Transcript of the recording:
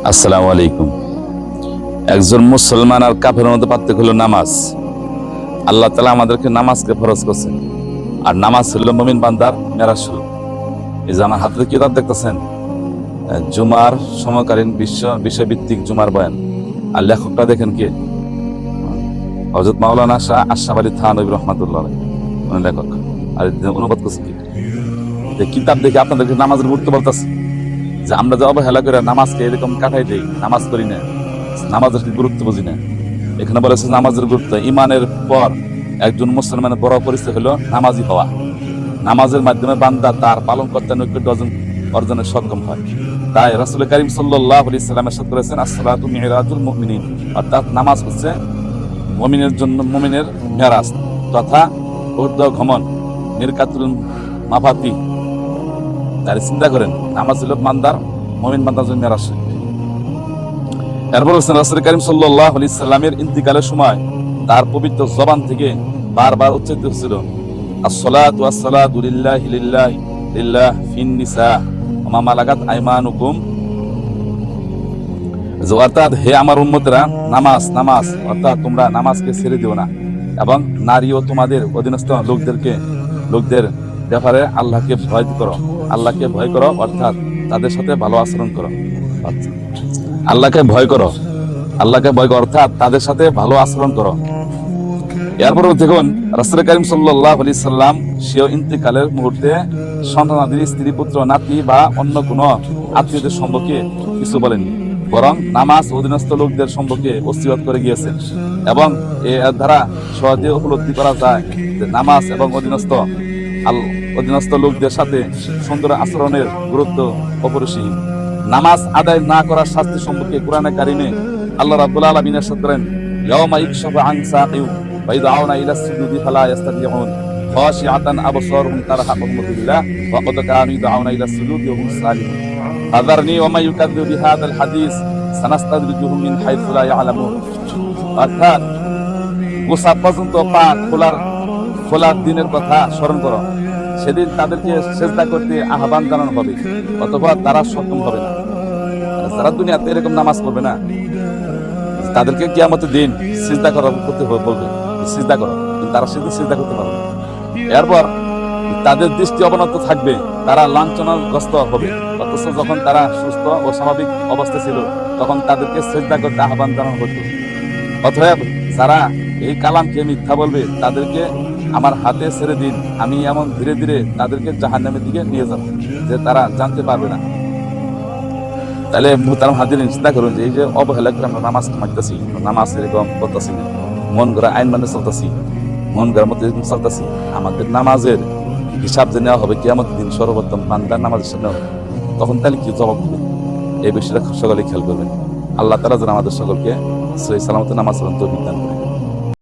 আসসালামু আলাইকুম। একজন মুসলমান আর কাফেরের মধ্যে পার্থক্য হলো নামাজ। আল্লাহ তাআলা আমাদেরকে নামাজকে ফরজ করছেন, আর নামাজ হলো মুমিন বান্দার মেরাজ স্বরূপ। এই যে আমার হাতে কিতাব দেখতেছেন, জুমার সমকালীন বিষয়ভিত্তিক জুমার বয়ান, আর লেখকটা দেখেন কে? হযরত মাওলানা শাহ আশরাফ আলী থানভী রহমাতুল্লাহ আলাইহি, উনি লেখক। আর অনুবাদ করছে কি? যে কিতাব দেখে আপনাদেরকে নামাজের গুরুত্ব বলতেছে, যে আমরা যে অবহেলা করে নামাজকে এরকম কাটাই দেই, নামাজ করি না, নামাজের গুরুত্ব বুঝি না। এখানে বলেছে নামাজের গুরুত্ব, ইমানের পর একজন মুসলমানের বড় পরিচয় হলো নামাজি হওয়া। নামাজের মাধ্যমে বান্দা তার পালন করতে নৈকট্য অর্জনে সক্ষম হয়। তাই রাসূল কারীম সাল্লাল্লাহু আলাইহি ওয়াসাল্লাম ইরশাদ করেছেন, আসসালাতু মিরাজুল মুমিনিন, অর্থাৎ নামাজ হচ্ছে মুমিনের জন্য মুমিনের মেরাজ তথা ঊর্ধ্বগমন, নিরকাতুল মাফাতি। তাহলে চিন্তা করেন, নামাজ হলো বান্দার, মুমিন বান্দার জন্য মেরাজ। এরপর হোসেন রাসূল কারীম সাল্লাল্লাহু আলাইহি সাল্লামের ইন্তিকালের সময় তার পবিত্র জবান থেকে বারবার উচ্চারিত হচ্ছিল, আসসালাতু ওয়াসসালাতু লিল্লাহি লিল্লাহি লিল্লাহ ফিন নিসা ওয়া মা মালাকাত আইমানুকুম। অর্থাৎ হে আমার উম্মতেরা, নামাজ নামাজ, অর্থাৎ তোমরা নামাজকে ছেড়ে দিও না, এবং নারী ও তোমাদের অধীনস্থ লোকদের ব্যাপারে আল্লাহকে ভয় করো। আল্লাহকে ভয় করো অর্থাৎ তাদের সাথে ভালো আচরণ করো। আল্লাহকে ভয় করো, আল্লাহকে ভয় করো অর্থাৎ তাদের সাথে ভালো আচরণ করো। এরপর দেখুন, রাসূল কারীম সাল্লাল্লাহু আলাইহি সাল্লাম সেও ইন্তিকালের মুহূর্তে সন্তানাদি, স্ত্রী, পুত্র, নাতি বা অন্য কোনো আত্মীয়দের সম্পর্কে কিছু বলেননি, বরং নামাজ অধীনস্থ লোকদের সম্পর্কে ওসিয়ত করে গিয়েছেন। এবং এর দ্বারা সহজে উপলব্ধি করা যায় যে নামাজ এবং অধীনস্থ লোকদের সাথে সুন্দর আচরণের গুরুত্ব অপরিসীম। নামাজ আদায় না করার শাস্তি সম্পর্কে কোরআনে কারিমে আল্লাহ রাব্বুল আলামিন ইরশাদ করেন, ইয়াওমা ইকশাফু আন সাকিউ ওয়া ইদআউনা ইলা সুজুদি ফালা ইস্তাতিউন খাশিআতান আবসারুহুম তারহাকুহুম বিল্লাহ ওয়া ক্বাদ কানু ইদআউনা ইলা সুজুদি ওয়া হুম সালিমুন ফাযারনি ওয়া মা ইউকাযযিবু বিহাযাল হাদিস সানাস্তাদরিজুহুম মিন হাইসু লা ইয়ালামুন। অর্থাৎ গোসা পর্যন্ত পা খোলার দিনের কথা স্মরণ করো, সেদিন তাদেরকে সেজদা করতে আহ্বান জানানো হবে, অথবা তারা সক্ষম হবে না। যারা দুনিয়াতে এরকম নামাজ পড়বে না, তাদেরকে কিয়ামতের দিন সিজদা করতে বলবে, সিজদা করো, কিন্তু তারা সেদিন সিজদা করতে পারবে না। এরপর তাদের দৃষ্টি অবনত থাকবে, তারা লাঞ্ছনাগ্রস্ত হবে। অথচ যখন তারা সুস্থ ও স্বাভাবিক অবস্থায় ছিল, তখন তাদেরকে সিজদা করতে আহ্বান জানানো হতো। অতএব যারা এই কালামকে মিথ্যা বলবে, তাদেরকে আমার হাতে ছেড়ে দিন, আমি এমন ধীরে ধীরে তাদেরকে জাহান্নামের দিকে নিয়ে যাব যে তারা জানতে পারবে না। তাহলে মুহতারাম হাজিরিন, চিন্তা করুন যে এই যে অবহেলা করে আমরা নামাজ মারতেছি, নামাজ এরকম করতেছি না, মন গড়া আইন মানে চলতেছি, মন গড়ার মতো এরকম চলতেছি, আমাদের নামাজের হিসাব যে নেওয়া হবে কিয়ামতের দিন, সর্বোত্তম বান্দার নামাজের সামনে হবে, তখন তাহলে কি জবাব দেবে? এই বিষয়টা সকলে খেয়াল করবেন। আল্লাহ তাআলা যেন আমাদের সকলকে সহিহ সালামতে নামাজ পড়ার তৌফিক দান করেন।